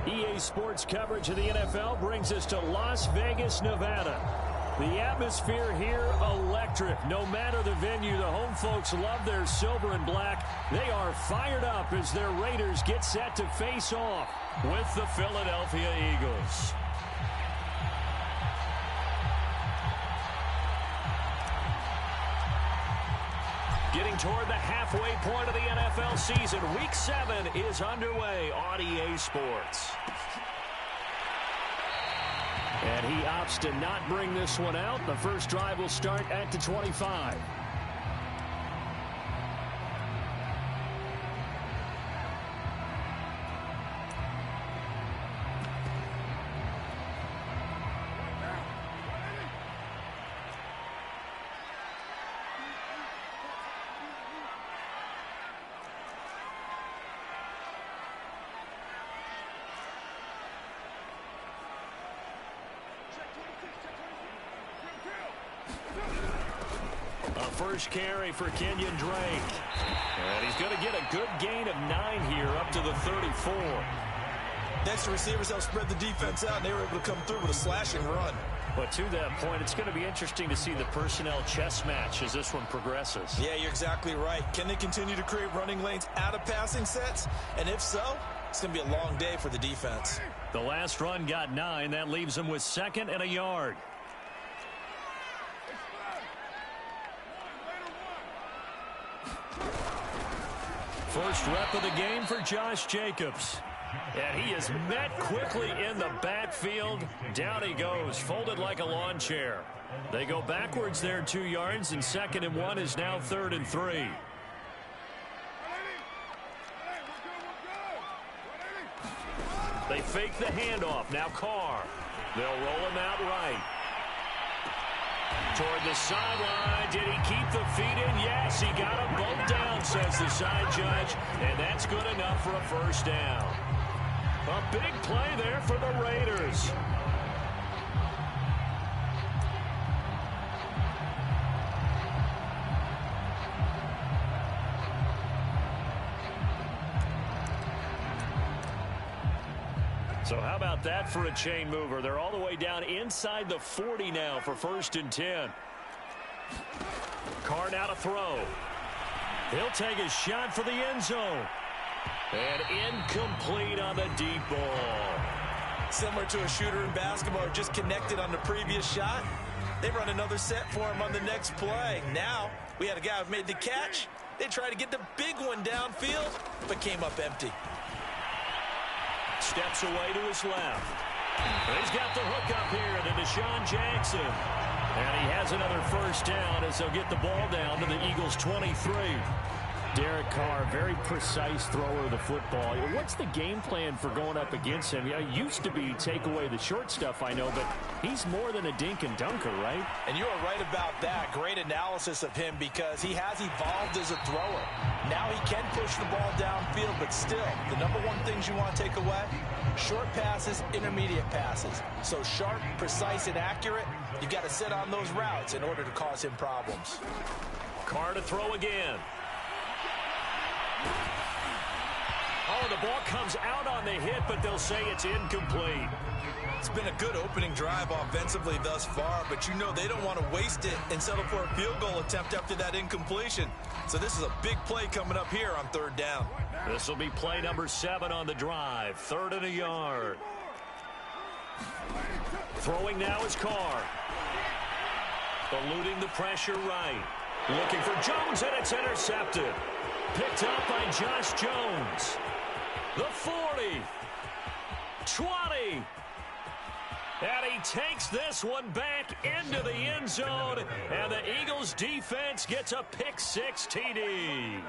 EA Sports coverage of the NFL brings us to Las Vegas, Nevada. The atmosphere here, electric. No matter the venue, the home folks love their silver and black. They are fired up as their Raiders get set to face off with the Philadelphia Eagles. Getting toward the halfway point of the NFL season, Week 7 is underway on EA Sports. And he opts to not bring this one out. The first drive will start at the 25. First carry for Kenyon Drake. And he's going to get a good gain of 9 here up to the 34. Next, the receivers help spread the defense out, and they were able to come through with a slash and run. But to that point, it's going to be interesting to see the personnel chess match as this one progresses. Yeah, you're exactly right. Can they continue to create running lanes out of passing sets? And if so, it's going to be a long day for the defense. The last run got 9. That leaves them with 2nd and a yard. First rep of the game for Josh Jacobs. And he is met quickly in the backfield. Down he goes, folded like a lawn chair. They go backwards there 2 yards, and 2nd and 1 is now 3rd and 3. They fake the handoff. Now Carr. They'll roll him out right. Toward the sideline. Did he keep the feet in? Yes, he got them both down, says the side judge. And that's good enough for a first down. A big play there for the Raiders. So how about that for a chain mover? They're all the way down inside the 40 now for 1st and 10. Carr now to throw. He'll take a shot for the end zone. And incomplete on the deep ball. Similar to a shooter in basketball, just connected on the previous shot. They run another set for him on the next play. Now, we had a guy who made the catch. They tried to get the big one downfield, but came up empty. Steps away to his left. And he's got the hook up here to Deshaun Jackson. And he has another first down as they'll get the ball down to the Eagles' 23. Derek Carr, very precise thrower of the football. What's the game plan for going up against him? Yeah, it used to be take away the short stuff, I know, but he's more than a dink and dunker, right? And you are right about that. Great analysis of him because he has evolved as a thrower. Now he can push the ball downfield, but still, the number one things you want to take away, short passes, intermediate passes. So sharp, precise, and accurate, you've got to sit on those routes in order to cause him problems. Carr to throw again. Oh, the ball comes out on the hit, but they'll say it's incomplete. It's been a good opening drive offensively thus far, but you know they don't want to waste it and settle for a field goal attempt after that incompletion. So this is a big play coming up here on 3rd down. This will be play number 7 on the drive. 3rd and a yard. Throwing now is Carr. Eluding the pressure right. Looking for Jones, and it's intercepted. Picked up by Josh Jones. The 40. 20. And he takes this one back into the end zone. And the Eagles defense gets a pick-6 TD.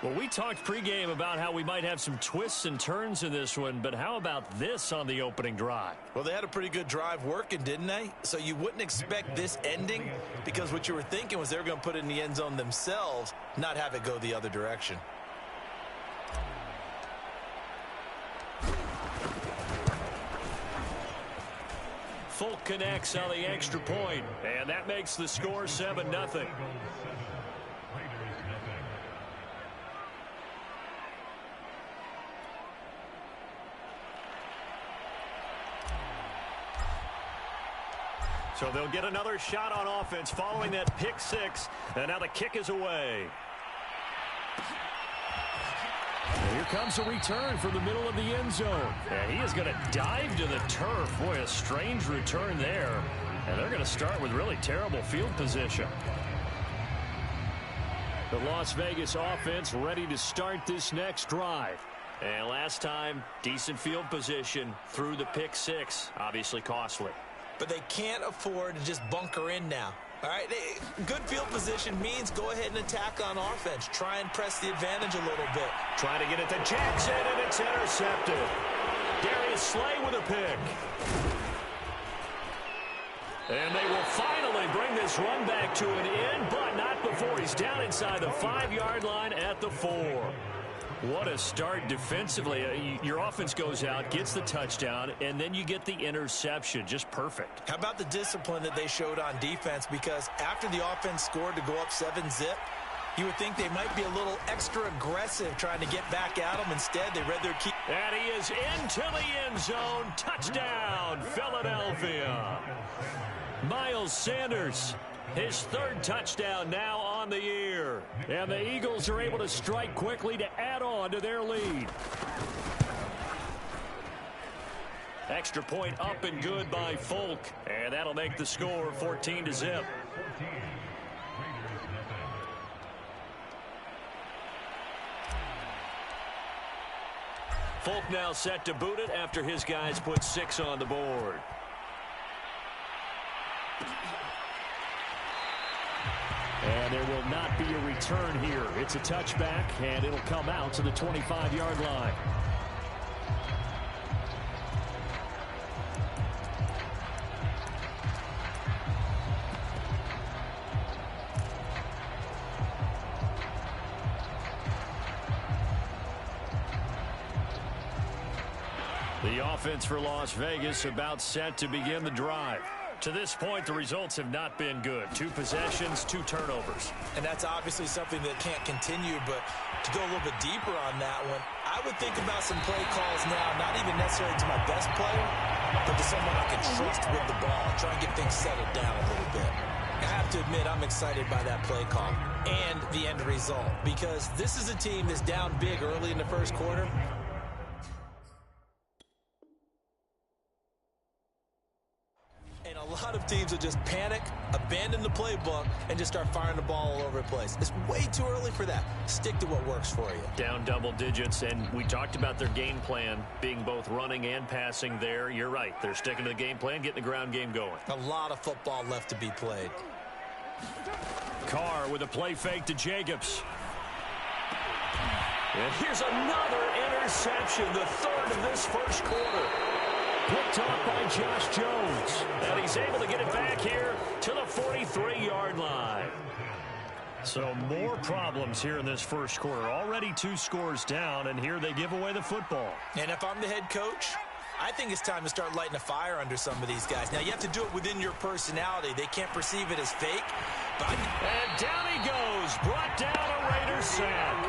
Well, we talked pregame about how we might have some twists and turns in this one, but how about this on the opening drive? Well, they had a pretty good drive working, didn't they? So you wouldn't expect this ending because what you were thinking was they were going to put it in the end zone themselves, not have it go the other direction. Folk connects on the extra point, and that makes the score 7-0. So they'll get another shot on offense following that pick six. And now the kick is away. And here comes a return from the middle of the end zone. And he is going to dive to the turf. Boy, a strange return there. And they're going to start with really terrible field position. The Las Vegas offense ready to start this next drive. And last time, decent field position through the pick six. Obviously costly. But they can't afford to just bunker in now. All right, good field position means go ahead and attack on offense. Try and press the advantage a little bit. Trying to get it to Jackson, and it's intercepted. Darius Slay with a pick. And they will finally bring this run back to an end, but not before he's down inside the 5-yard line at the 4. What a start defensively. Your offense goes out, gets the touchdown, and then you get the interception. Just perfect. How about the discipline that they showed on defense? Because after the offense scored to go up 7-zip, you would think they might be a little extra aggressive trying to get back at them. Instead, they read their key. And he is into the end zone. Touchdown, Philadelphia. Miles Sanders, his third touchdown now on the year. And the Eagles are able to strike quickly to add on to their lead. Extra point up and good by Folk. And that'll make the score 14-zip. Folk now set to boot it after his guys put 6 on the board. And there will not be a return here. It's a touchback, and it'll come out to the 25-yard line. The offense for Las Vegas about set to begin the drive. To this point, the results have not been good. 2 possessions, 2 turnovers. And that's obviously something that can't continue, but to go a little bit deeper on that one, I would think about some play calls now, not even necessarily to my best player, but to someone I can trust with the ball, try and get things settled down a little bit. I have to admit, I'm excited by that play call and the end result, because this is a team that's down big early in the first quarter. And a lot of teams will just panic, abandon the playbook, and just start firing the ball all over the place. It's way too early for that. Stick to what works for you. Down double digits, and we talked about their game plan being both running and passing there. You're right. They're sticking to the game plan, getting the ground game going. A lot of football left to be played. Carr with a play fake to Jacobs. And here's another interception, the third of this first quarter. Picked off by Josh Jones. And he's able to get it back here to the 43-yard line. So more problems here in this first quarter. Already 2 scores down, and here they give away the football. And if I'm the head coach, I think it's time to start lighting a fire under some of these guys. Now, you have to do it within your personality. They can't perceive it as fake. And down he goes. Brought down a Raiders sack.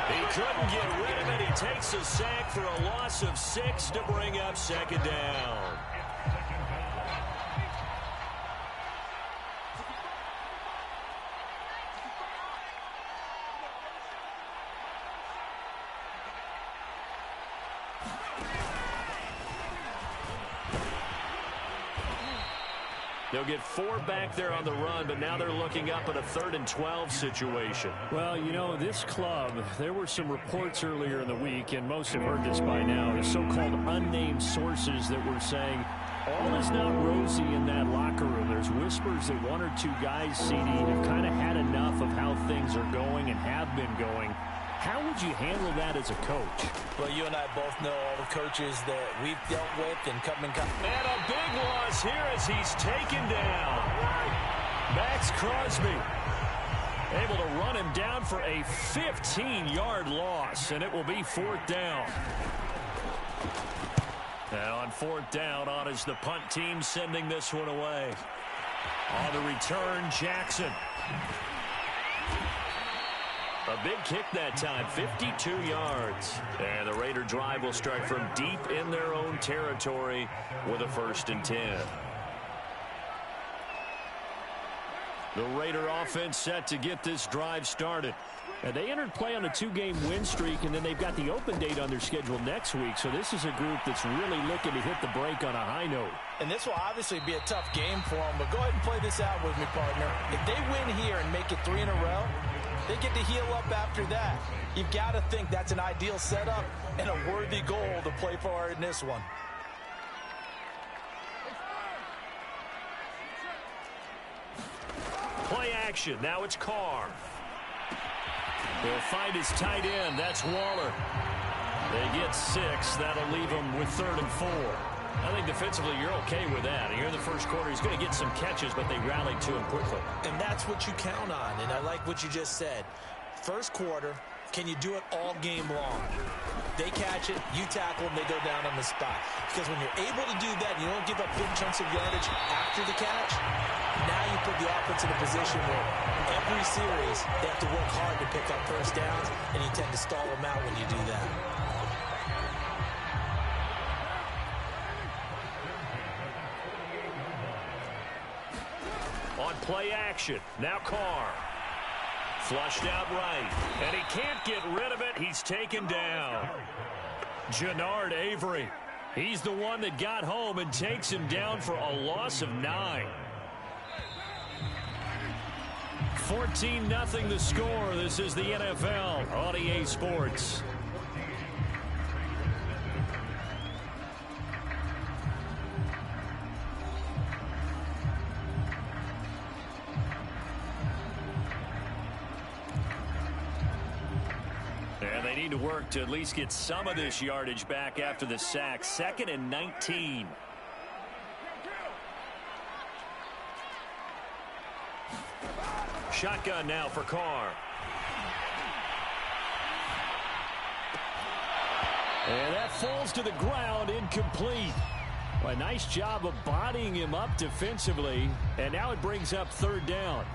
He couldn't get rid of it. He takes a sack for a loss of 6 to bring up second down. They'll get 4 back there on the run, but now they're looking up at a 3rd and 12 situation. Well, you know, this club, there were some reports earlier in the week, and most have heard this by now, so-called unnamed sources that were saying all is not rosy in that locker room. There's whispers that 1 or 2 guys, CD, have kind of had enough of how things are going and have been going. How would you handle that as a coach? Well, you and I both know all the coaches that we've dealt with and come. And a big loss here as he's taken down. Max Crosby able to run him down for a 15-yard loss, and it will be 4th down. And on 4th down, on is the punt team sending this one away. On the return, Jackson. A big kick that time, 52 yards. And the Raider drive will start from deep in their own territory with a 1st and 10. The Raider offense set to get this drive started. And they entered play on a 2-game win streak, and then they've got the open date on their schedule next week. So this is a group that's really looking to hit the break on a high note. And this will obviously be a tough game for them, but go ahead and play this out with me, partner. If they win here and make it 3 in a row, they get to heal up after that. You've got to think that's an ideal setup and a worthy goal to play for in this one. Play action. Now it's Carr. He'll find his tight end. That's Waller. They get 6. That'll leave them with 3rd and 4. I think defensively you're okay with that. Here in the first quarter, he's going to get some catches, but they rallied to him quickly. And that's what you count on, and I like what you just said. First quarter, can you do it all game long? They catch it, you tackle them, they go down on the spot. Because when you're able to do that, you don't give up big chunks of yardage after the catch, now you put the offense in a position where every series they have to work hard to pick up first downs, and you tend to stall them out when you do that. On play action, now Carr. Flushed out right, and he can't get rid of it. He's taken down. Jannard Avery. He's the one that got home and takes him down for a loss of 9. 14-0 the score. This is the NFL on EA Sports. And they need to work to at least get some of this yardage back after the sack. 2nd and 19. Shotgun now for Carr. And that falls to the ground, incomplete. Well, a nice job of bodying him up defensively. And now it brings up 3rd down.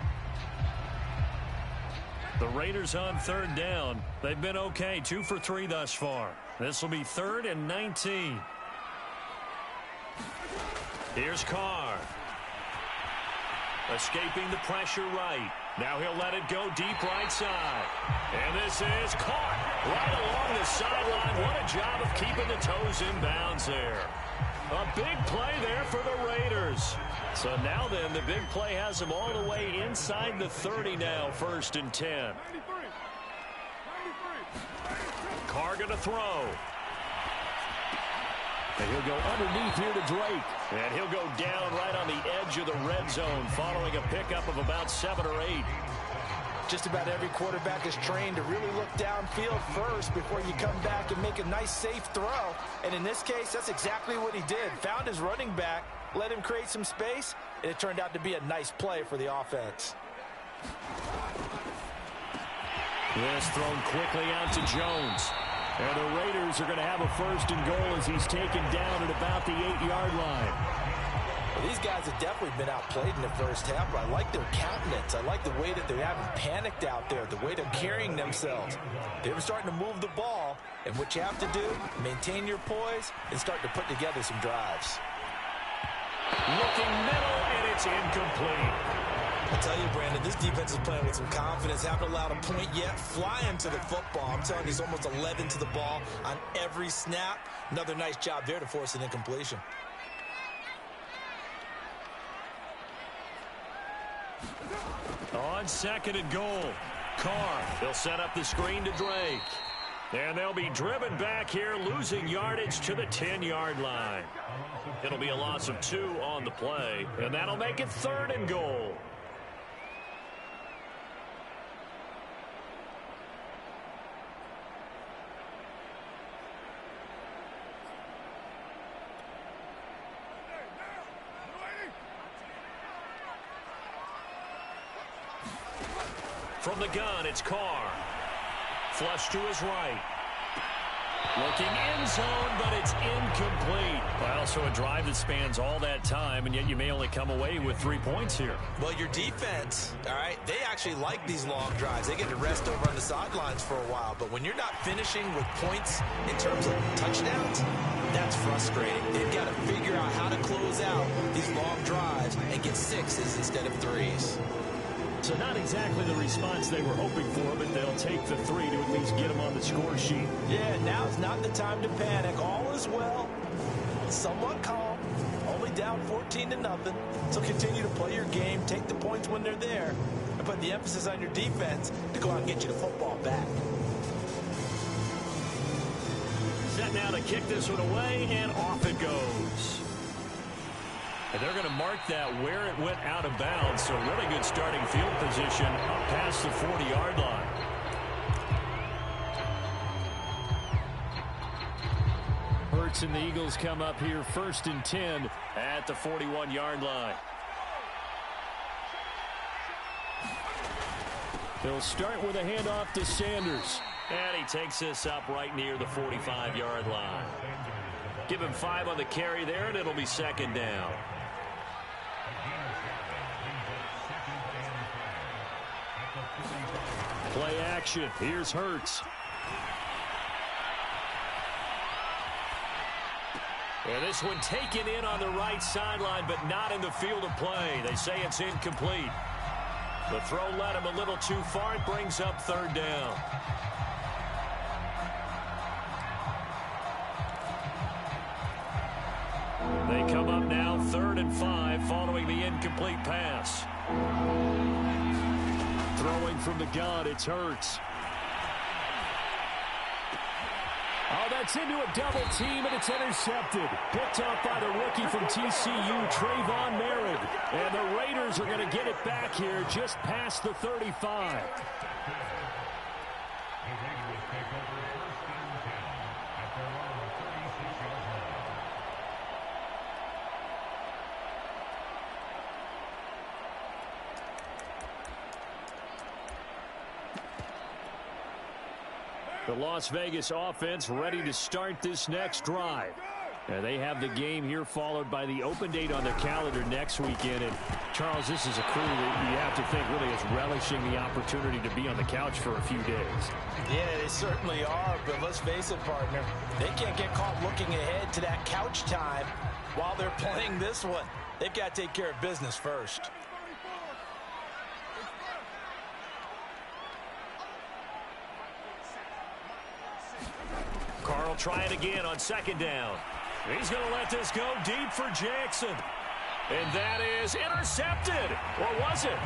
The Raiders on 3rd down. They've been okay, 2 for 3 thus far. This will be 3rd and 19. Here's Carr. Escaping the pressure right. Now he'll let it go deep right side. And this is caught right along the sideline. What a job of keeping the toes in bounds there. A big play there for the Raiders. So now then, the big play has them all the way inside the 30 now, 1st and 10. Carr going to throw. And he'll go underneath here to Drake. And he'll go down right on the edge of the red zone following a pickup of about 7 or 8. Just about every quarterback is trained to really look downfield first before you come back and make a nice, safe throw. And in this case, that's exactly what he did. Found his running back, let him create some space, and it turned out to be a nice play for the offense. This thrown quickly out to Jones. And the Raiders are going to have a 1st and goal as he's taken down at about the 8-yard line. Well, these guys have definitely been outplayed in the first half, but I like their countenance. I like the way that they haven't panicked out there, the way they're carrying themselves. They were starting to move the ball, and what you have to do, maintain your poise and start to put together some drives. Looking middle, and it's incomplete. I tell you, Brandon, this defense is playing with some confidence. Haven't allowed a point yet. Flying to the football. I'm telling you, he's almost 11 to the ball on every snap. Another nice job there to force an incompletion. On 2nd and goal, Carr. They'll set up the screen to Drake. And they'll be driven back here, losing yardage to the 10-yard line. It'll be a loss of 2 on the play, and that'll make it 3rd and goal. From the gun, it's Carr. Flush to his right. Looking end zone, but it's incomplete. Well, so a drive that spans all that time, and yet you may only come away with 3 points here. Well, your defense, all right, they actually like these long drives. They get to rest over on the sidelines for a while. But when you're not finishing with points in terms of touchdowns, that's frustrating. They've got to figure out how to close out these long drives and get 6s instead of 3s. So not exactly the response they were hoping for, but they'll take the 3 to at least get them on the score sheet. Yeah, now's not the time to panic. All is well. Somewhat calm. Only down 14-0. So continue to play your game, take the points when they're there, and put the emphasis on your defense to go out and get you the football back. Set now to kick this one away, and off it goes. And they're going to mark that where it went out of bounds. So really good starting field position up past the 40-yard line. Hurts and the Eagles come up here 1st and 10 at the 41-yard line. They'll start with a handoff to Sanders. And he takes this up right near the 45-yard line. Give him 5 on the carry there, and it'll be 2nd down. Play action. Here's Hurts. And this one taken in on the right sideline, but not in the field of play. They say it's incomplete. The throw led him a little too far. It brings up 3rd down. They come up now 3rd and 5 following the incomplete pass. Throwing from the gun, it's Hurts. Oh, that's into a double team, and it's intercepted. Picked up by the rookie from TCU, Trayvon Merritt. And the Raiders are going to get it back here just past the 35. The Las Vegas offense ready to start this next drive. And they have the game here followed by the open date on their calendar next weekend. And Charles, this is a crew that you have to think really is relishing the opportunity to be on the couch for a few days. Yeah, they certainly are, but let's face it, partner. They can't get caught looking ahead to that couch time while they're playing this one. They've got to take care of business first. Carl try it again on 2nd down. He's going to let this go deep for Jackson. And that is intercepted. Or was it?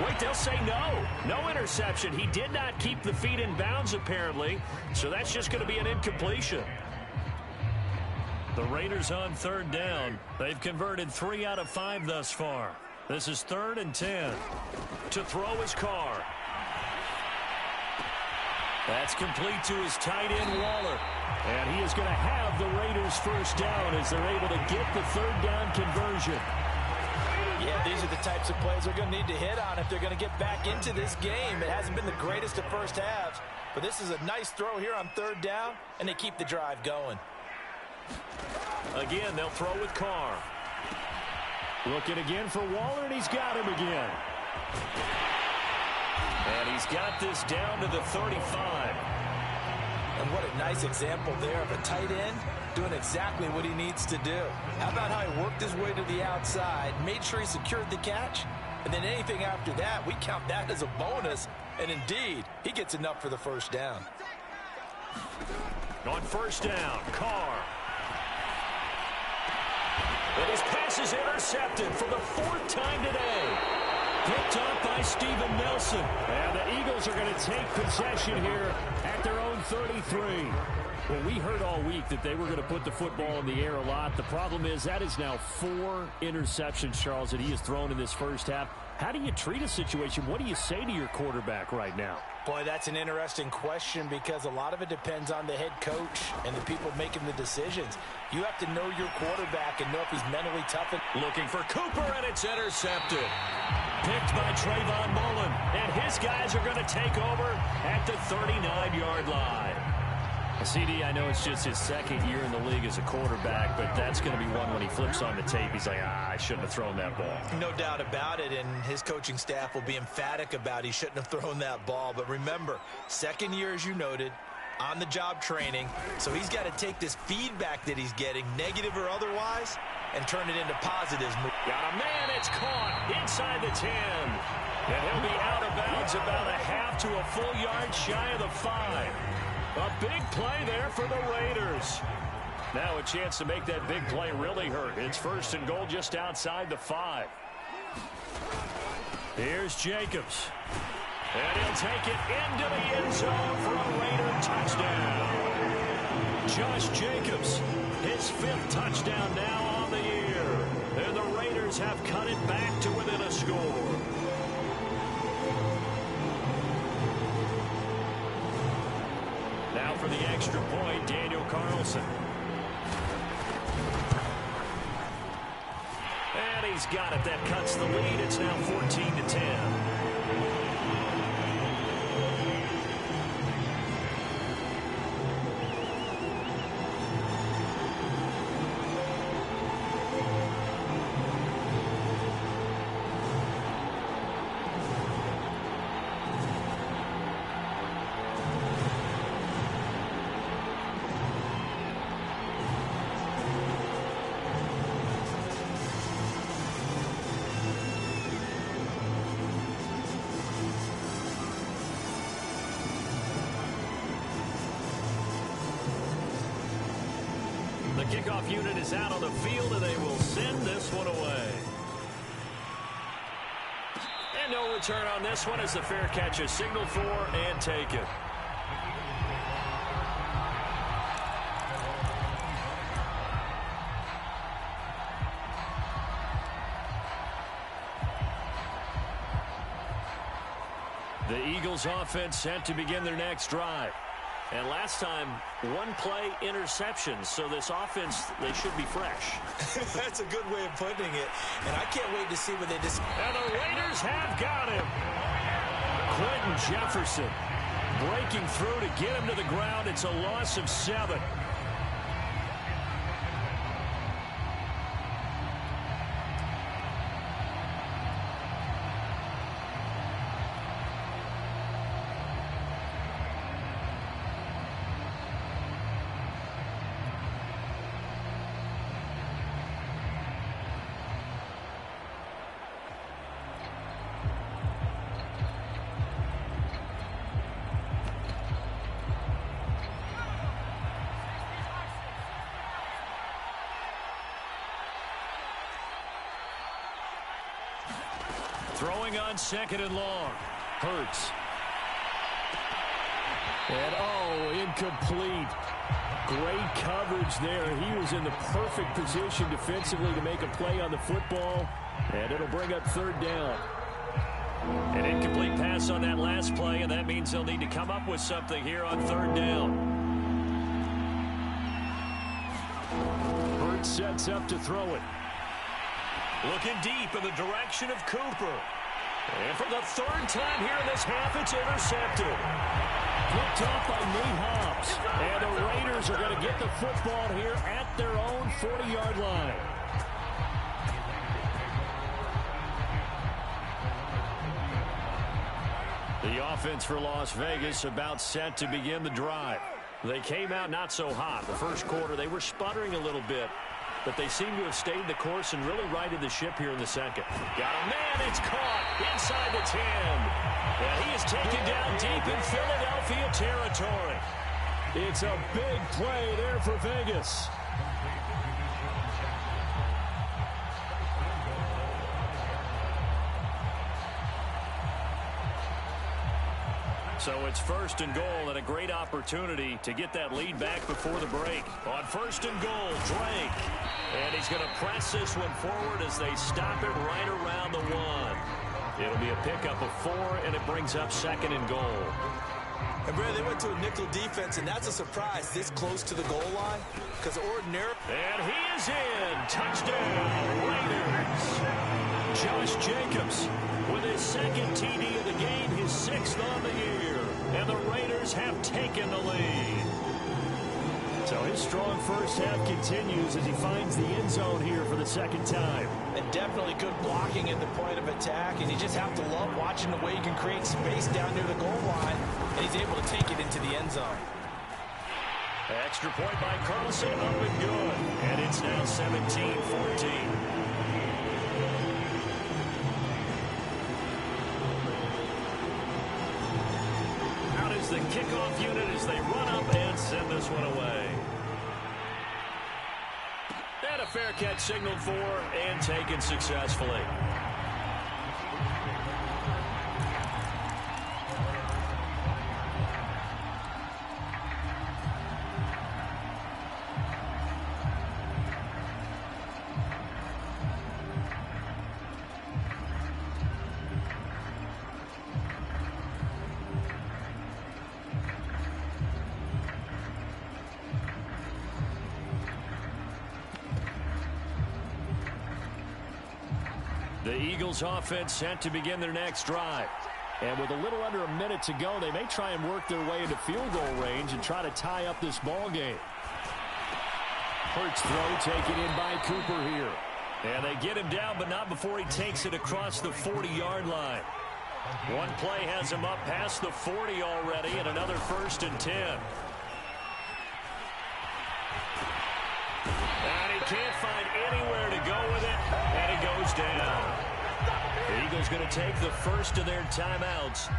Wait, they'll say no. No interception. He did not keep the feet in bounds, apparently. So that's just going to be an incompletion. The Raiders on 3rd down. They've converted 3 out of 5 thus far. This is 3rd and 10. To throw his Carr. That's complete to his tight end, Waller. And he is going to have the Raiders 1st down as they're able to get the 3rd down conversion. Yeah, these are the types of plays they're going to need to hit on if they're going to get back into this game. It hasn't been the greatest of first halves, but this is a nice throw here on 3rd down, and they keep the drive going. Again, they'll throw with Carr. Looking again for Waller, and he's got him again. And he's got this down to the 35. And what a nice example there of a tight end doing exactly what he needs to do. How about how he worked his way to the outside, made sure he secured the catch, and then anything after that, we count that as a bonus. And indeed, he gets enough for the 1st down. On 1st down, Carr. And his pass is intercepted for the 4th time today. Picked up by Steven Nelson. And the Eagles are going to take possession here at their own 33. Well, we heard all week that they were going to put the football in the air a lot. The problem is that is now 4 interceptions, Charles, that he has thrown in this 1st half. How do you treat a situation? What do you say to your quarterback right now? Boy, that's an interesting question because a lot of it depends on the head coach and the people making the decisions. You have to know your quarterback and know if he's mentally tough. Looking for Cooper, and it's intercepted. Picked by Trayvon Mullen, and his guys are going to take over at the 39-yard line. CD, I know it's just his 2nd year in the league as a quarterback, but that's going to be one when he flips on the tape. He's like, I shouldn't have thrown that ball. No doubt about it, and his coaching staff will be emphatic about he shouldn't have thrown that ball. But remember, 2nd year, as you noted, on-the-job training, so he's got to take this feedback that he's getting, negative or otherwise, and turn it into positives. Got a man, it's caught. inside the 10. And he'll be out of bounds about a half to a full yard shy of the 5. A big play there for the Raiders. Now a chance to make that big play really hurt. It's first and goal just outside the 5. Here's Jacobs. And he'll take it into the end zone for a Raider touchdown. Josh Jacobs, his 5th touchdown now on the year. And the Raiders have cut it back to within a score. Now for the extra point, Daniel Carlson. And he's got it. That cuts the lead. It's now 14-10. The kickoff unit is out on the field, and they will send this one away. And no return on this one as the fair catch is signaled for and taken. The Eagles offense set to begin their next drive. And last time, one play interception. So this offense, they should be fresh. That's a good way of putting it. And I can't wait to see what they just... And the Raiders have got him. Quentin Jefferson breaking through to get him to the ground. It's a loss of 7. Throwing on 2nd and long. Hurts. And, incomplete. Great coverage there. He was in the perfect position defensively to make a play on the football. And it'll bring up 3rd down. An incomplete pass on that last play, and that means they'll need to come up with something here on 3rd down. Hurts sets up to throw it. Looking deep in the direction of Cooper. And for the 3rd time here in this half, it's intercepted. Picked off by Nate Hobbs. And the Raiders are going to get the football here at their own 40-yard line. The offense for Las Vegas about set to begin the drive. They came out not so hot. The first quarter, they were sputtering a little bit. But they seem to have stayed the course and really righted the ship here in the second. Got a man, it's caught inside the 10. And he is taken down deep in Philadelphia territory. It's a big play there for Vegas. So it's 1st and goal and a great opportunity to get that lead back before the break. On 1st and goal, Drake. And he's going to press this one forward as they stop it right around the 1. It'll be a pickup of 4, and it brings up 2nd and goal. And, Brad, they went to a nickel defense, and that's a surprise this close to the goal line. Because ordinarily... And he is in. Touchdown, Raiders. Josh Jacobs with his 2nd TD of the game, his 6th on the year. And the Raiders have taken the lead. So his strong first half continues as he finds the end zone here for the 2nd time. And definitely good blocking at the point of attack. And you just have to love watching the way he can create space down near the goal line. And he's able to take it into the end zone. Extra point by Carlson, up and good. And it's now 17-14. kickoff unit as they run up and send this one away. And a fair catch signaled for and taken successfully. The Eagles offense set to begin their next drive. And with a little under a minute to go, they may try and work their way into field goal range and try to tie up this ball game. Hurts throw taken in by Cooper here. And they get him down, but not before he takes it across the 40-yard line. One play has him up past the 40 already, and another 1st and 10. And he can't find anywhere to go with it, and he goes down. The Eagles going to take the first of their timeouts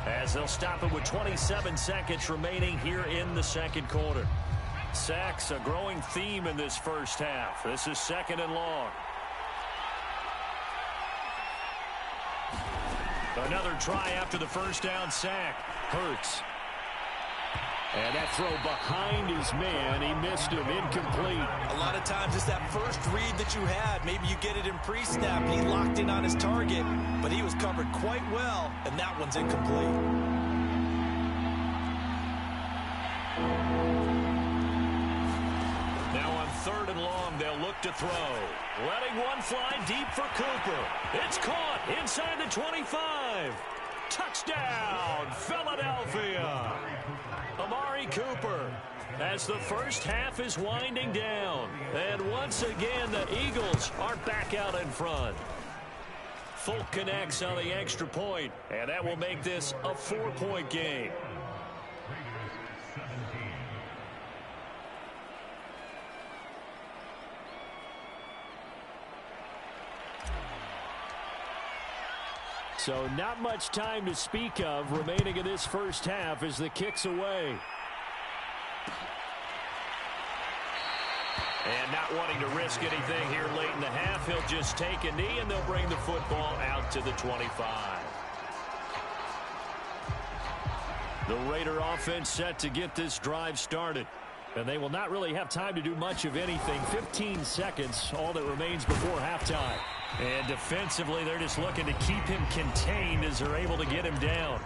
as they'll stop it with 27 seconds remaining here in the second quarter. Sacks, a growing theme in this first half. This is 2nd and long. Another try after the first down sack. Hurts. And that throw behind his man. He missed him. Incomplete. A lot of times it's that first read that you had. Maybe you get it in pre-snap and he locked in on his target, but he was covered quite well, and that one's incomplete. Now on 3rd and long, they'll look to throw. Letting one fly deep for Cooper. It's caught inside the 25. Touchdown, Philadelphia. Amari Cooper as the first half is winding down. And once again, the Eagles are back out in front. Folk connects on the extra point, and that will make this a 4-point game. So not much time to speak of remaining in this first half as the kick's away. And not wanting to risk anything here late in the half, he'll just take a knee and they'll bring the football out to the 25. The Raider offense set to get this drive started. And they will not really have time to do much of anything. 15 seconds, all that remains before halftime. And defensively, they're just looking to keep him contained as they're able to get him down.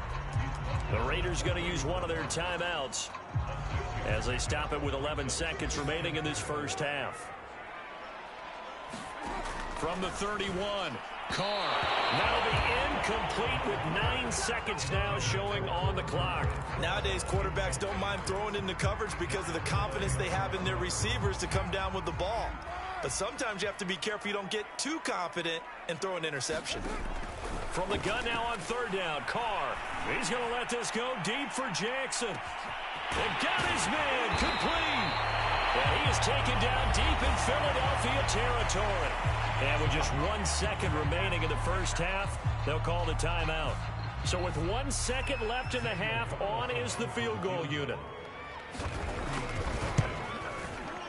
The Raiders going to use one of their timeouts as they stop it with 11 seconds remaining in this first half. From the 31, Carr. That'll be incomplete with 9 seconds now showing on the clock. Nowadays, quarterbacks don't mind throwing into coverage because of the confidence they have in their receivers to come down with the ball. But sometimes you have to be careful you don't get too confident and throw an interception. From the gun now on 3rd down, Carr. He's going to let this go deep for Jackson. And got his man complete. And he is taken down deep in Philadelphia territory. And with just 1 second remaining in the first half, they'll call the timeout. So with 1 second left in the half, on is the field goal unit.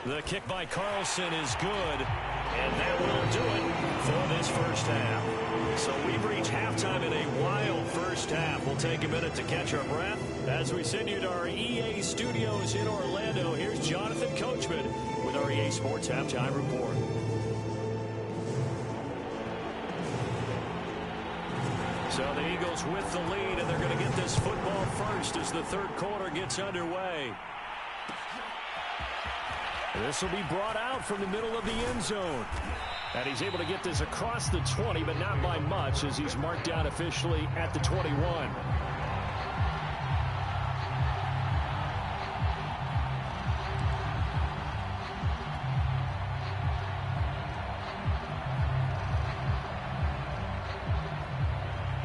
The kick by Carlson is good, and that will do it for this first half. So we've reached halftime in a wild first half. We'll take a minute to catch our breath as we send you to our EA studios in Orlando. Here's Jonathan Coachman with our EA Sports Halftime Report. So the Eagles with the lead, and they're going to get this football first as the third quarter gets underway. This will be brought out from the middle of the end zone. And he's able to get this across the 20, but not by much as he's marked down officially at the 21.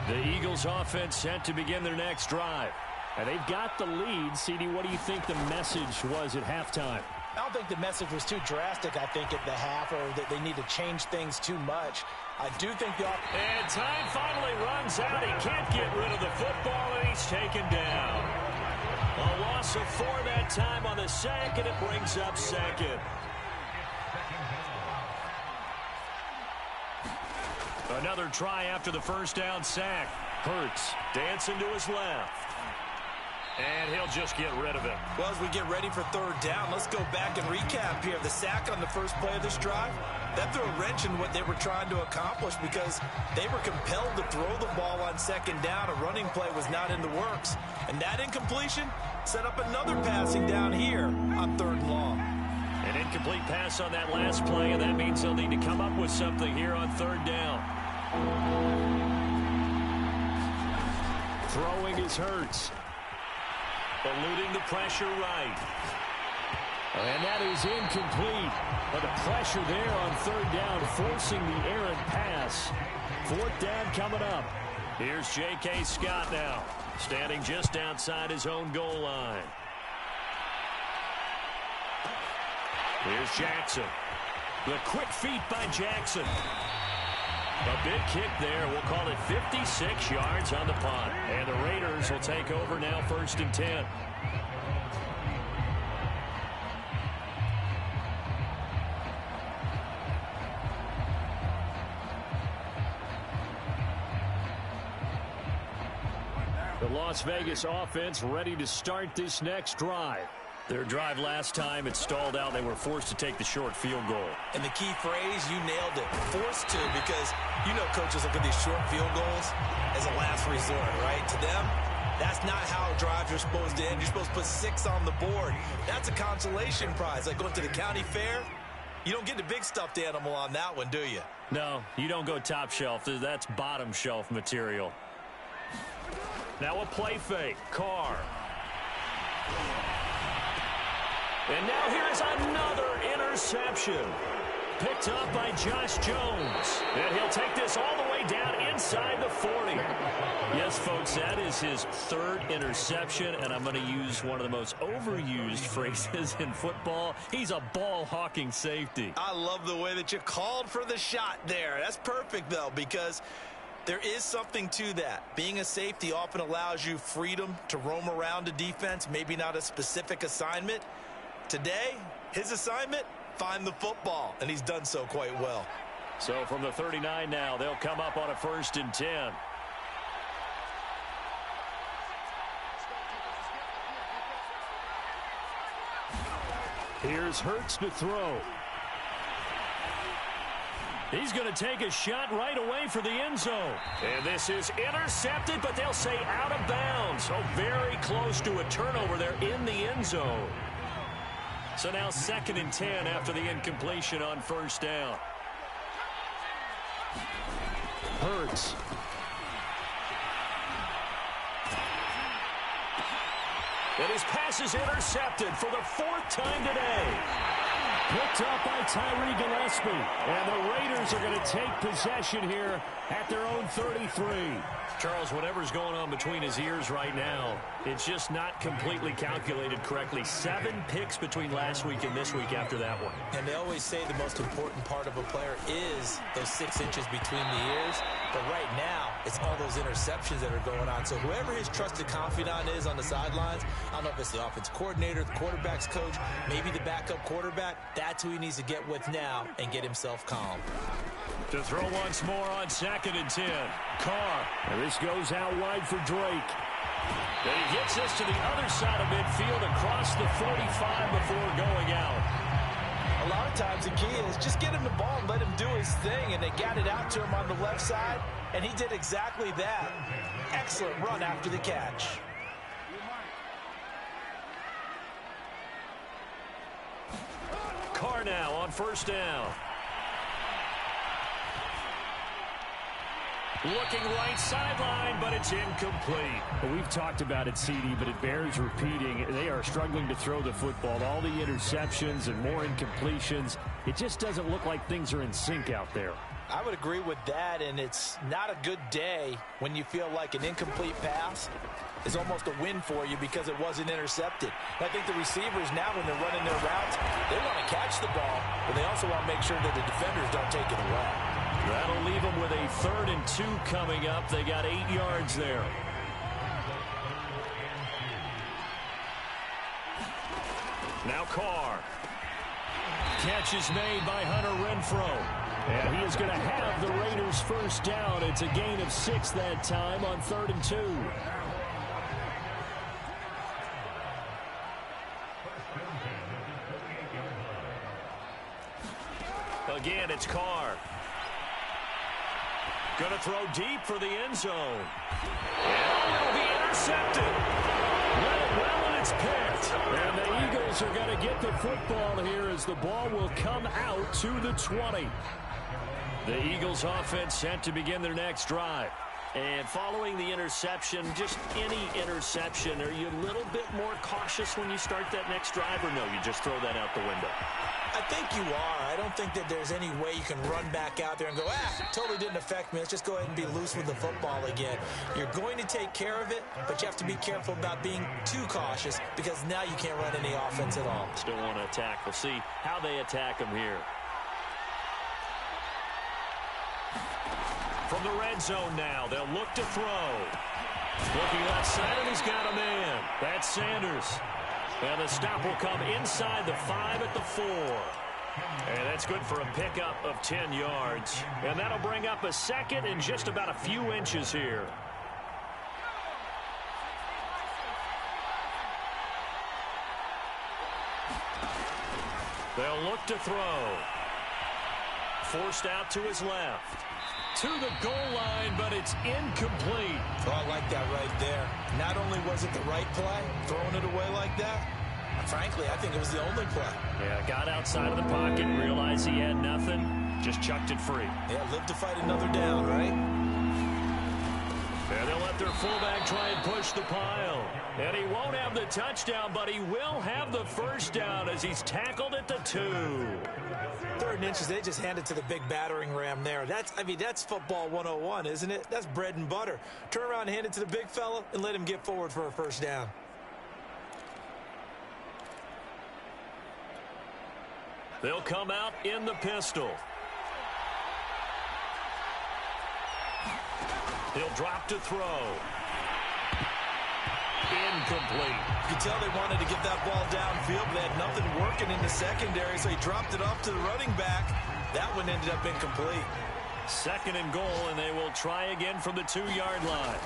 The Eagles offense set to begin their next drive. And they've got the lead. CD, what do you think the message was at halftime? I don't think the message was too drastic, I think, at the half, or that they need to change things too much. I do think the... And time finally runs out. He can't get rid of the football, and he's taken down. A loss of 4 that time on the sack, and it brings up second. Another try after the first down sack. Hurts dancing to his left. And he'll just get rid of it. Well, as we get ready for third down, let's go back and recap here. The sack on the first play of this drive, that threw a wrench in what they were trying to accomplish because they were compelled to throw the ball on second down. A running play was not in the works. And that incompletion set up another passing down here on third and long. An incomplete pass on that last play, and that means they'll need to come up with something here on third down. Throwing is Hurts. Eluding the pressure right. And that is incomplete. But the pressure there on third down, forcing the errant pass. Fourth down coming up. Here's J.K. Scott now, standing just outside his own goal line. Here's Jackson. The quick feet by Jackson. A big kick there. We'll call it 56 yards on the punt. And the Raiders will take over now, 1st and 10. The Las Vegas offense ready to start this next drive. Their drive last time, it stalled out. They were forced to take the short field goal. And the key phrase, you nailed it. Forced to, because you know coaches look at these short field goals as a last resort, right? To them, that's not how drives are supposed to end. You're supposed to put 6 on the board. That's a consolation prize. Like going to the county fair, you don't get the big stuffed animal on that one, do you? No, you don't go top shelf. That's bottom shelf material. Now a play fake. Carr. And now here's another interception. Picked up by Josh Jones. And he'll take this all the way down inside the 40. Yes, folks, that is his 3rd interception, and I'm going to use one of the most overused phrases in football. He's a ball-hawking safety. I love the way that you called for the shot there. That's perfect, though, because there is something to that. Being a safety often allows you freedom to roam around a defense, maybe not a specific assignment. Today, his assignment, find the football, and he's done so quite well. So from the 39 now, they'll come up on a 1st and 10. Here's Hurts to throw. He's going to take a shot right away for the end zone. And this is intercepted, but they'll say out of bounds. Oh, very close to a turnover there in the end zone. So now 2nd and 10 after the incompletion on 1st down. Hurts. And his pass is intercepted for the 4th time today. Picked up by Tyree Gillespie. And the Raiders are going to take possession here at their own 33. Charles, whatever's going on between his ears right now, it's just not completely calculated correctly. 7 picks between last week and this week after that one. And they always say the most important part of a player is those 6 inches between the ears. But right now, it's all those interceptions that are going on. So whoever his trusted confidant is on the sidelines, I don't know if it's the offense coordinator, the quarterback's coach, maybe the backup quarterback, that's who he needs to get with now and get himself calm. To throw once more on 2nd and 10. Carr. And this goes out wide for Drake. And he gets this to the other side of midfield across the 45 before going out. A lot of times the key is just get him the ball and let him do his thing, and they got it out to him on the left side, and he did exactly that. Excellent run after the catch. Carr now on 1st down. Looking right sideline, but it's incomplete. Well, we've talked about it, CD, but it bears repeating. They are struggling to throw the football. All the interceptions and more incompletions. It just doesn't look like things are in sync out there. I would agree with that, and it's not a good day when you feel like an incomplete pass is almost a win for you because it wasn't intercepted. I think the receivers now, when they're running their routes, they want to catch the ball, but they also want to make sure that the defenders don't take it away. That'll leave them with a 3rd and 2 coming up. They got 8 yards there. Now Carr. Catch is made by Hunter Renfrow. And he is going to have the Raiders first down. It's a gain of 6 that time on 3rd and 2. Again, it's Carr. Going to throw deep for the end zone. And it'll be intercepted. Read it well, and it's picked. And the Eagles are going to get the football here as the ball will come out to the 20. The Eagles offense set to begin their next drive. And following the interception, just any interception, are you a little bit more cautious when you start that next drive, or no, you just throw that out the window? I think you are. I don't think that there's any way you can run back out there and go, totally didn't affect me. Let's just go ahead and be loose with the football again. You're going to take care of it, but you have to be careful about being too cautious because now you can't run any offense at all. Still want to attack. We'll see how they attack them here. From the red zone now, they'll look to throw. Looking left side, and he's got a man. That's Sanders. And the stop will come inside the 5 at the 4. And that's good for a pickup of 10 yards. And that'll bring up a second and just about a few inches here. They'll look to throw. Forced out to his left. To the goal line, but it's incomplete. Oh, I like that right there. Not only was it the right play, throwing it away like that, frankly, I think it was the only play. Yeah, got outside of the pocket, realized he had nothing, just chucked it free. Yeah, live to fight another down, right? And they'll let their fullback try and push the pile. And he won't have the touchdown, but he will have the first down as he's tackled at the 2. 3rd and inches, they just handed to the big battering ram there. That's football 101, isn't it? That's bread and butter. Turn around and hand it to the big fella and let him get forward for a first down. They'll come out in the pistol. He'll drop to throw. Incomplete. You could tell they wanted to get that ball downfield, but they had nothing working in the secondary, so he dropped it off to the running back. That one ended up incomplete. 2nd and goal, and they will try again from the 2-yard line.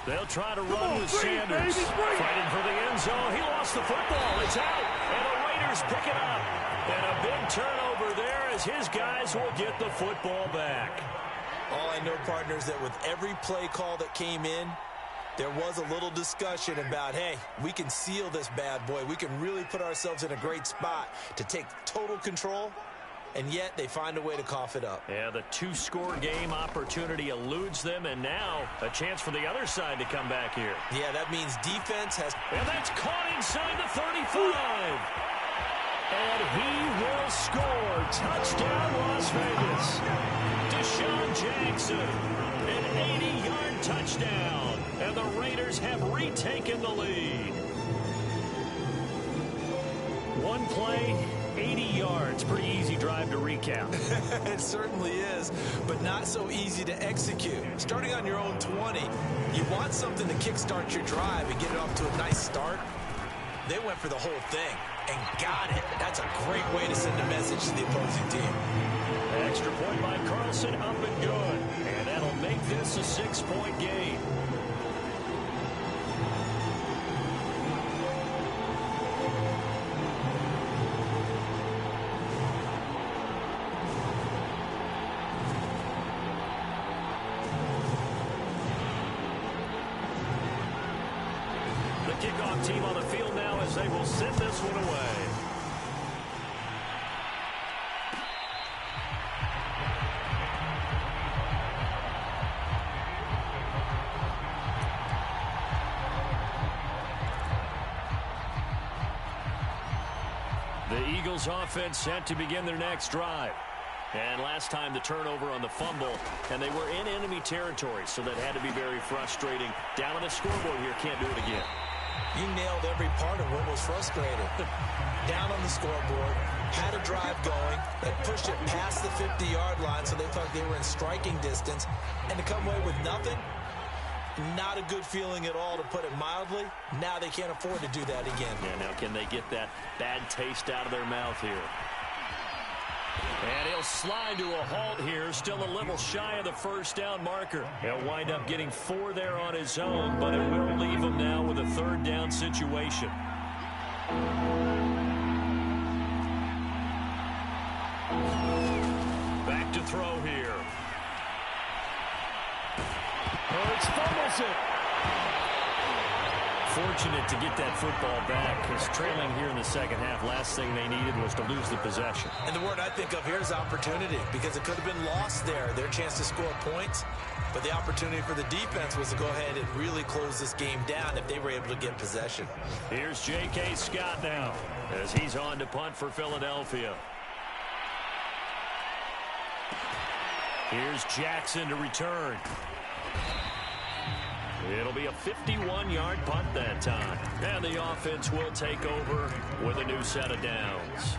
They'll try to run with Sanders. Fighting for the end zone. He lost the football. It's out, and the Raiders pick it up. And a big turnover there as his guys will get the football back. All I know, partners, that with every play call that came in, there was a little discussion about, hey, we can seal this bad boy. We can really put ourselves in a great spot to take total control, and yet they find a way to cough it up. Yeah, the 2-score game opportunity eludes them, and now a chance for the other side to come back here. Yeah, that means defense has... And that's caught inside the 35. And he will score. Touchdown, Las Vegas. Deshaun Jackson, an 80-yard touchdown. And the Raiders have retaken the lead. One play, 80 yards. Pretty easy drive to recap. It certainly is, but not so easy to execute. Starting on your own 20, you want something to kickstart your drive and get it off to a nice start. They went for the whole thing and got it. That's a great way to send a message to the opposing team. Extra point by Carlson, up and good. And that'll make this a 6-point game. The kickoff team on the field now as they will send this one away. The Eagles offense set to begin their next drive. And last time the turnover on the fumble, and they were in enemy territory, so that had to be very frustrating. Down on the scoreboard here, can't do it again. You nailed every part of what was frustrating. Down on the scoreboard, had a drive going, that pushed it past the 50-yard line, so they thought they were in striking distance, and to come away with nothing, Not a good feeling at all, to put it mildly. Now they can't afford to do that again. Yeah, now can they get that bad taste out of their mouth here? And he'll slide to a halt here, still a little shy of the first down marker. He'll wind up getting 4 there on his own, but it will leave him now with a 3rd down situation. Back to throw here. Hurts fumbles it. Fortunate to get that football back, because trailing here in the second half, last thing they needed was to lose the possession. And the word I think of here is opportunity, because it could have been lost there, their chance to score points. But the opportunity for the defense was to go ahead and really close this game down if they were able to get possession. Here's J.K. Scott now, as he's on to punt for Philadelphia. Here's Jackson to return. It'll be a 51-yard punt that time. And the offense will take over with a new set of downs.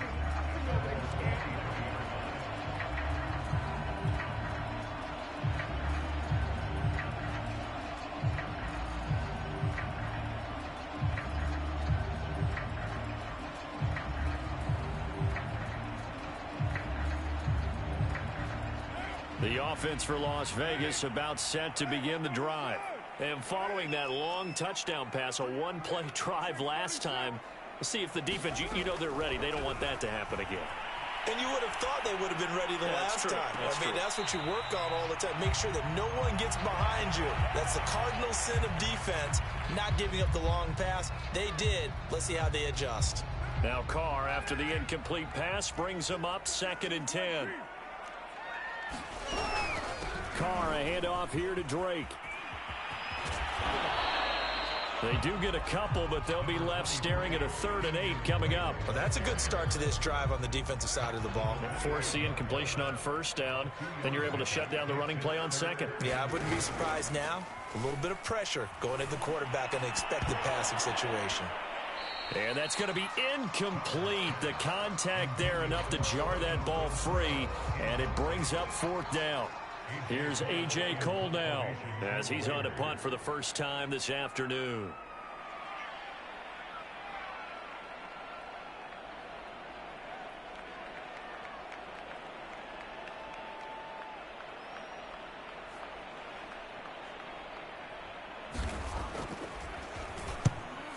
The offense for Las Vegas about set to begin the drive. And following that long touchdown pass, a one-play drive last time, let's see if the defense, you know they're ready. They don't want that to happen again. And you would have thought they would have been ready the last time. That's what you work on all the time. Make sure that no one gets behind you. That's the cardinal sin of defense, not giving up the long pass. They did. Let's see how they adjust. Now Carr, after the incomplete pass, brings him up 2nd and 10. Carr, a handoff here to Drake. They do get a couple, but they'll be left staring at a 3rd and 8 coming up. Well, that's a good start to this drive on the defensive side of the ball. Force the incompletion on 1st down. Then you're able to shut down the running play on 2nd. Yeah, I wouldn't be surprised now. A little bit of pressure going at the quarterback in an expected passing situation. And that's going to be incomplete. The contact there enough to jar that ball free, and it brings up 4th down. Here's A.J. Cole now, as he's on to punt for the first time this afternoon.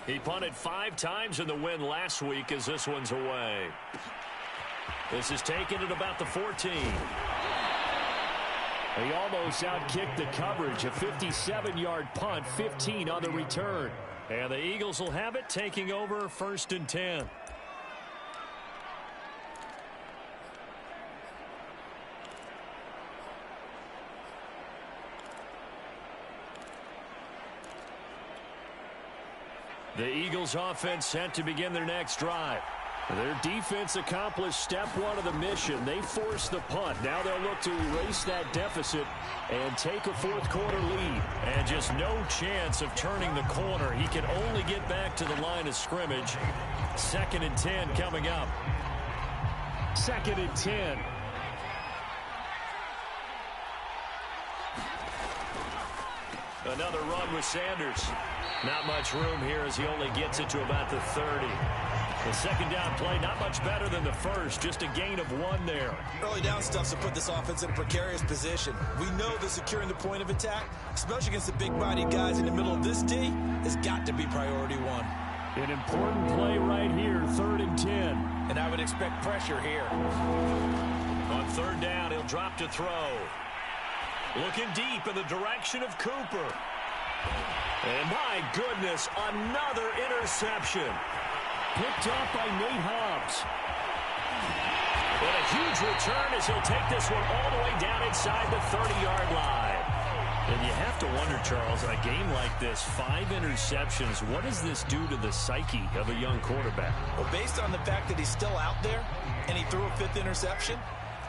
He punted 5 times in the win last week, as this one's away. This is taken at about the 14. He almost outkicked the coverage. A 57-yard punt, 15 on the return. And the Eagles will have it, taking over 1st and 10. The Eagles offense set to begin their next drive. Their defense accomplished step 1 of the mission. They forced the punt. Now they'll look to erase that deficit and take a 4th quarter lead. And just no chance of turning the corner. He can only get back to the line of scrimmage. 2nd and 10 coming up. 2nd and 10. Another run with Sanders. Not much room here as he only gets it to about the 30. The 2nd down play, not much better than the first. Just a gain of 1 there. Early down stuff to put this offense in a precarious position. We know that securing the point of attack, especially against the big-bodied guys in the middle of this D, has got to be priority 1. An important play right here, 3rd and 10. And I would expect pressure here. On 3rd down, he'll drop to throw. Looking deep in the direction of Cooper. And my goodness, another interception. Picked off by Nate Hobbs. And a huge return as he'll take this one all the way down inside the 30-yard line. And you have to wonder, Charles, in a game like this, 5 interceptions, what does this do to the psyche of a young quarterback? Well, based on the fact that he's still out there and he threw a 5th interception,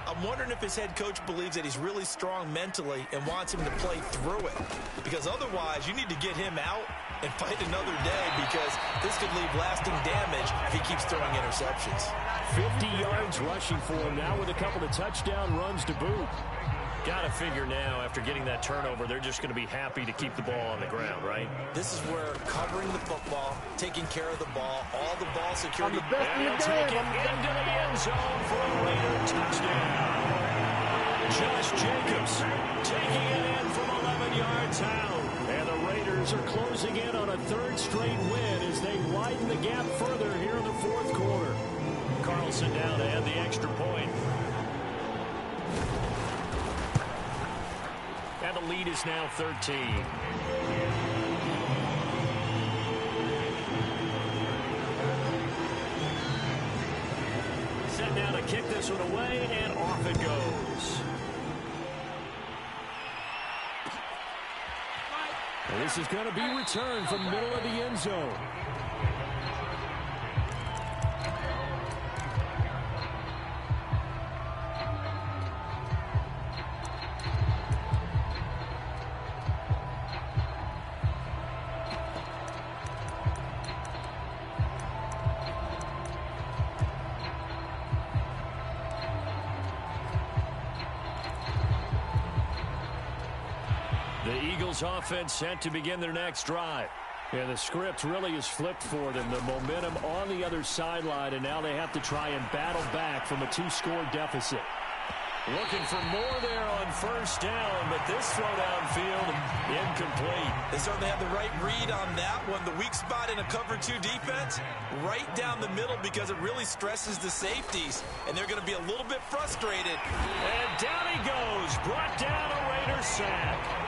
I'm wondering if his head coach believes that he's really strong mentally and wants him to play through it. Because otherwise, you need to get him out and fight another day, because this could leave lasting damage if he keeps throwing interceptions. 50 yards rushing for him now with a couple of touchdown runs to boot. Got to figure now, after getting that turnover, they're just going to be happy to keep the ball on the ground, right? This is where covering the football, taking care of the ball, all the ball security. And he'll take it into the end zone for a Raider touchdown. Josh Jacobs taking it in from 11 yards out. And the Raiders are closing in on a third straight win as they widen the gap further here in the fourth quarter. Carlson down to add the extra point. And the lead is now 13. Set now to kick this one away, and off it goes. And this is going to be returned from middle of the end zone. Offense set to begin their next drive. Yeah, the script really is flipped for them. The momentum on the other sideline, and now they have to try and battle back from a 2-score deficit. Looking for more there on first down, but this throw downfield incomplete. They certainly have the right read on that one. The weak spot in a cover 2 defense, right down the middle, because it really stresses the safeties, and they're going to be a little bit frustrated. And down he goes, brought down a Raider sack.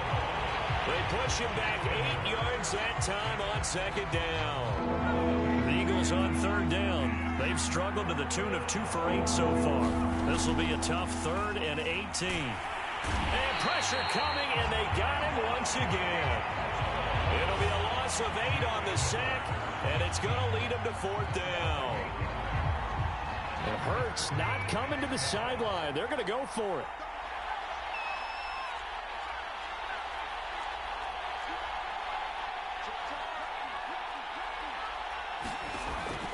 They push him back 8 yards that time on second down. The Eagles on third down. They've struggled to the tune of 2 for 8 so far. This will be a tough 3rd and 18. And pressure coming, and they got him once again. It'll be a loss of 8 on the sack, and it's going to lead him to 4th down. It hurts not coming to the sideline. They're going to go for it.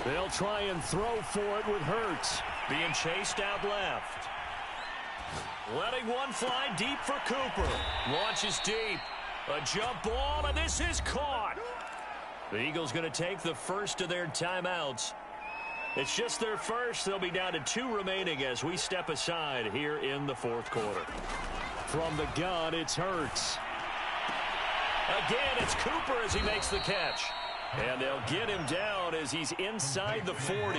They'll try and throw for it with Hurts. Being chased out left. Letting one fly deep for Cooper. Launches deep. A jump ball, and this is caught. The Eagles going to take the first of their timeouts. It's just their first. They'll be down to 2 remaining as we step aside here in the fourth quarter. From the gun, it's Hurts. Again, it's Cooper as he makes the catch. And they'll get him down as he's inside the 40.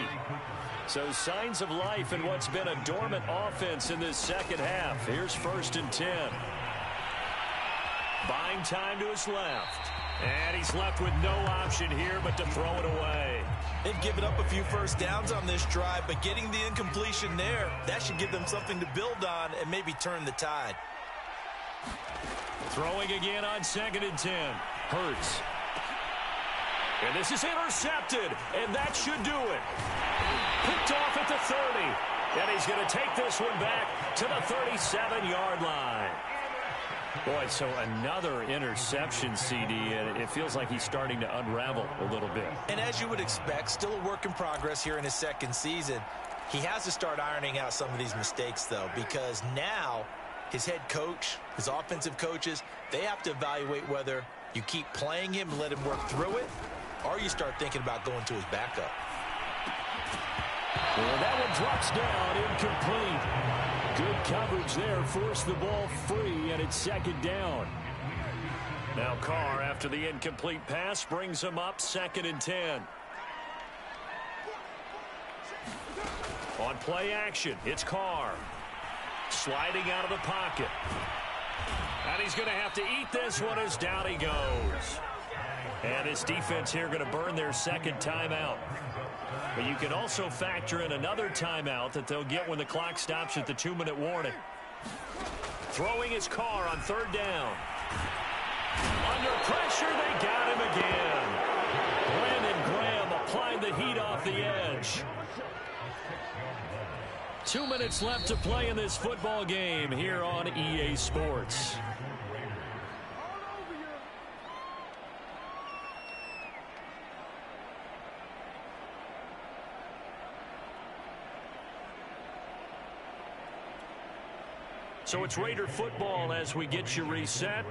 So signs of life in what's been a dormant offense in this second half. Here's 1st and 10. Buying time to his left. And he's left with no option here but to throw it away. They've given up a few first downs on this drive, but getting the incompletion there, that should give them something to build on and maybe turn the tide. Throwing again on 2nd and 10. Hurts. And this is intercepted, and that should do it. Picked off at the 30, and he's going to take this one back to the 37-yard line. Boy, so another interception, CD, and it feels like he's starting to unravel a little bit. And as you would expect, still a work in progress here in his second season. He has to start ironing out some of these mistakes, though, because now his head coach, his offensive coaches, they have to evaluate whether you keep playing him and let him work through it, or you start thinking about going to his backup. Well, that one drops down, incomplete. Good coverage there, forced the ball free, and it's 2nd down. Now Carr, after the incomplete pass, brings him up 2nd and 10. On play action, it's Carr. Sliding out of the pocket. And he's going to have to eat this one as down he goes. And his defense here going to burn their 2nd timeout. But you can also factor in another timeout that they'll get when the clock stops at the 2-minute warning. Throwing his Carr on 3rd down. Under pressure, they got him again. Brandon Graham applied the heat off the edge. 2 minutes left to play in this football game here on EA Sports. So it's Raider football as we get you reset.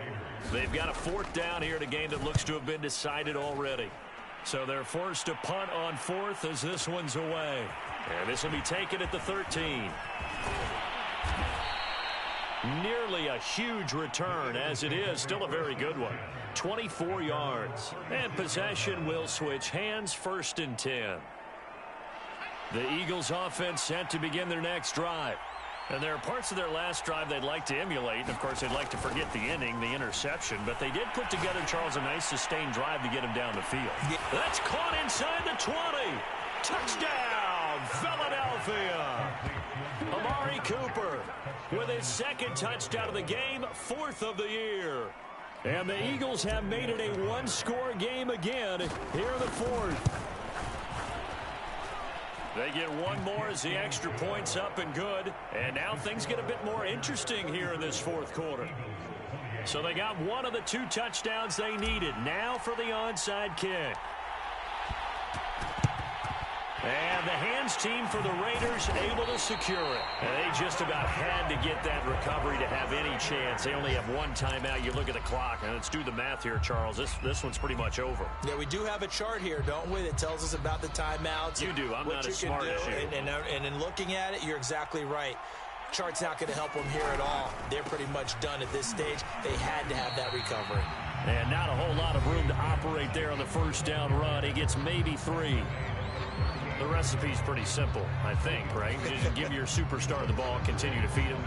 They've got a 4th down here in a game that looks to have been decided already. So they're forced to punt on 4th as this one's away. And this will be taken at the 13. Nearly a huge return, as it is still a very good one. 24 yards. And possession will switch hands, 1st and 10. The Eagles offense set to begin their next drive. And there are parts of their last drive they'd like to emulate. And, of course, they'd like to forget the inning, the interception. But they did put together, Charles, a nice sustained drive to get him down the field. Yeah. That's caught inside the 20. Touchdown, Philadelphia. Amari Cooper with his 2nd touchdown of the game, 4th of the year. And the Eagles have made it a one-score game again here in the 4th. They get one more as the extra point's up and good. And now things get a bit more interesting here in this 4th quarter. So they got one of the 2 touchdowns they needed. Now for the onside kick. And the hands team for the Raiders able to secure it. And they just about had to get that recovery to have any chance. They only have one timeout. You look at the clock, and let's do the math here, Charles. This one's pretty much over. Yeah, we do have a chart here, don't we, that tells us about the timeouts. You do. I'm not as smart as you. And in looking at it, you're exactly right. Chart's not going to help them here at all. They're pretty much done at this stage. They had to have that recovery. And not a whole lot of room to operate there on the 1st down run. He gets maybe 3. The recipe's pretty simple, I think, right? Just give your superstar the ball, continue to feed him.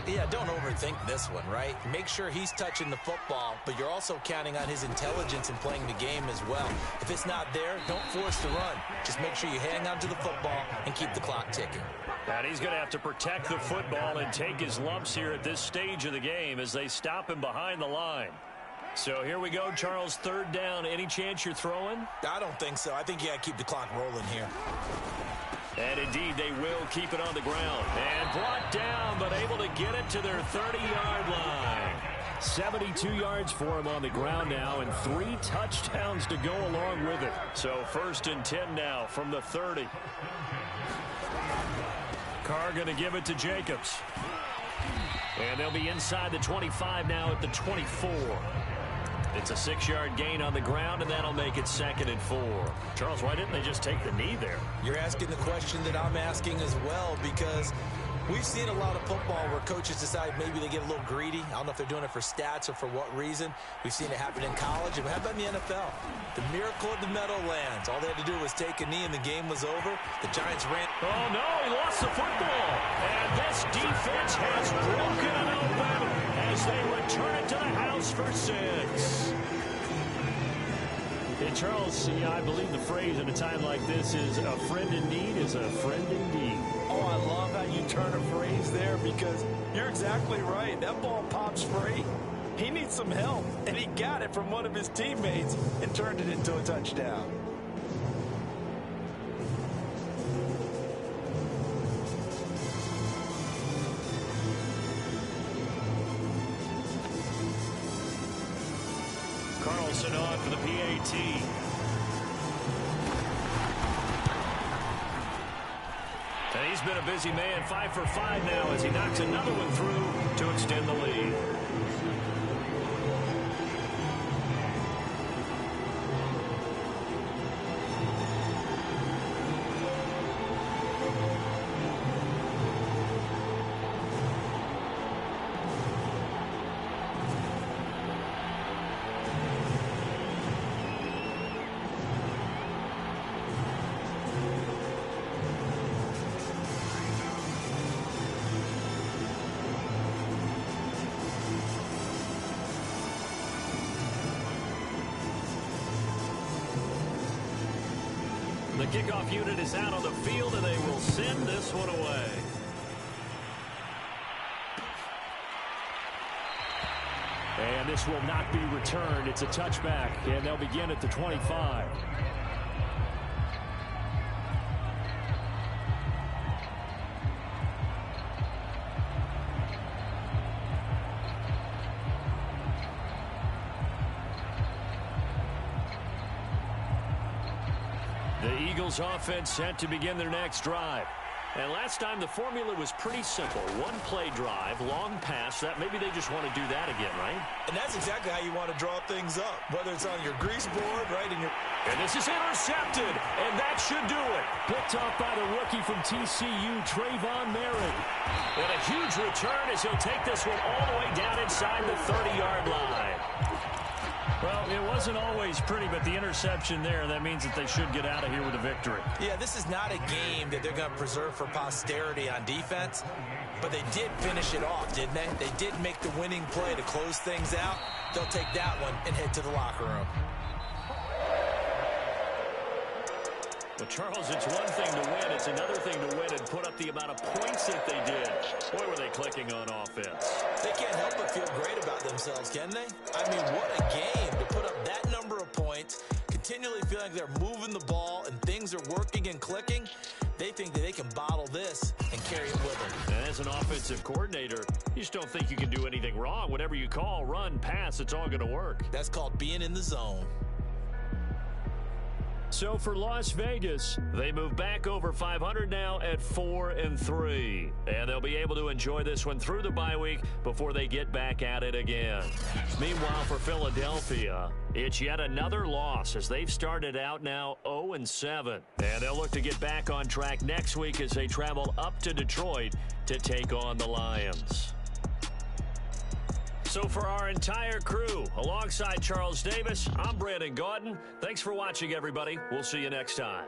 Yeah, don't overthink this one, right? Make sure he's touching the football, but you're also counting on his intelligence in playing the game as well. If it's not there, don't force the run. Just make sure you hang on to the football and keep the clock ticking. And he's going to have to protect the football and take his lumps here at this stage of the game as they stop him behind the line. So here we go, Charles, 3rd down. Any chance you're throwing? I don't think so. I think you got to keep the clock rolling here. And indeed, they will keep it on the ground. And brought down, but able to get it to their 30-yard line. 72 yards for him on the ground now, and 3 touchdowns to go along with it. So 1st and 10 now from the 30. Carr going to give it to Jacobs. And they'll be inside the 25 now at the 24. It's a 6-yard gain on the ground, and that'll make it 2nd and 4. Charles, why didn't they just take the knee there? You're asking the question that I'm asking as well, because we've seen a lot of football where coaches decide maybe they get a little greedy. I don't know if they're doing it for stats or for what reason. We've seen it happen in college, and how about in the NFL? The miracle of the Meadowlands. All they had to do was take a knee, and the game was over. The Giants ran. Oh, no, he lost the football. And this defense has broken it open as they return it to the house for 6. Hey, Charles, I believe the phrase at a time like this is a friend in need is a friend indeed. Oh, I love how you turn a phrase there, because you're exactly right. That ball pops free. He needs some help, and he got it from one of his teammates and turned it into a touchdown. Carlson on for the PAT. And he's been a busy man, 5 for 5 now as he knocks another one through to extend the lead. The kickoff unit is out on the field, and they will send this one away. And this will not be returned. It's a touchback, and they'll begin at the 25. The Eagles offense set to begin their next drive. And last time the formula was pretty simple. One play drive, long pass. That maybe they just want to do that again, right? And that's exactly how you want to draw things up, whether it's on your grease board, right, in your... And this is intercepted, and that should do it. Picked off by the rookie from TCU, Trayvon Merritt. And a huge return as he'll take this one all the way down inside the 30-yard line. Well, it wasn't always pretty, but the interception there, that means that they should get out of here with a victory. Yeah, this is not a game that they're going to preserve for posterity on defense, but they did finish it off, didn't they? They did make the winning play to close things out. They'll take that one and head to the locker room. Well, Charles, it's one thing to win. It's another thing to win and put up the amount of points that they did. Boy, were they clicking on offense. They can't help but feel great about themselves, can they? I mean, what a game to put up that number of points, continually feeling like they're moving the ball and things are working and clicking. They think that they can bottle this and carry it with them. And as an offensive coordinator, you just don't think you can do anything wrong. Whatever you call, run, pass, it's all going to work. That's called being in the zone. So for Las Vegas, they move back over 500 now at 4-3. And they'll be able to enjoy this one through the bye week before they get back at it again. Meanwhile, for Philadelphia, it's yet another loss as they've started out now 0-7. And they'll look to get back on track next week as they travel up to Detroit to take on the Lions. So for our entire crew, alongside Charles Davis, I'm Brandon Gaudin. Thanks for watching, everybody. We'll see you next time.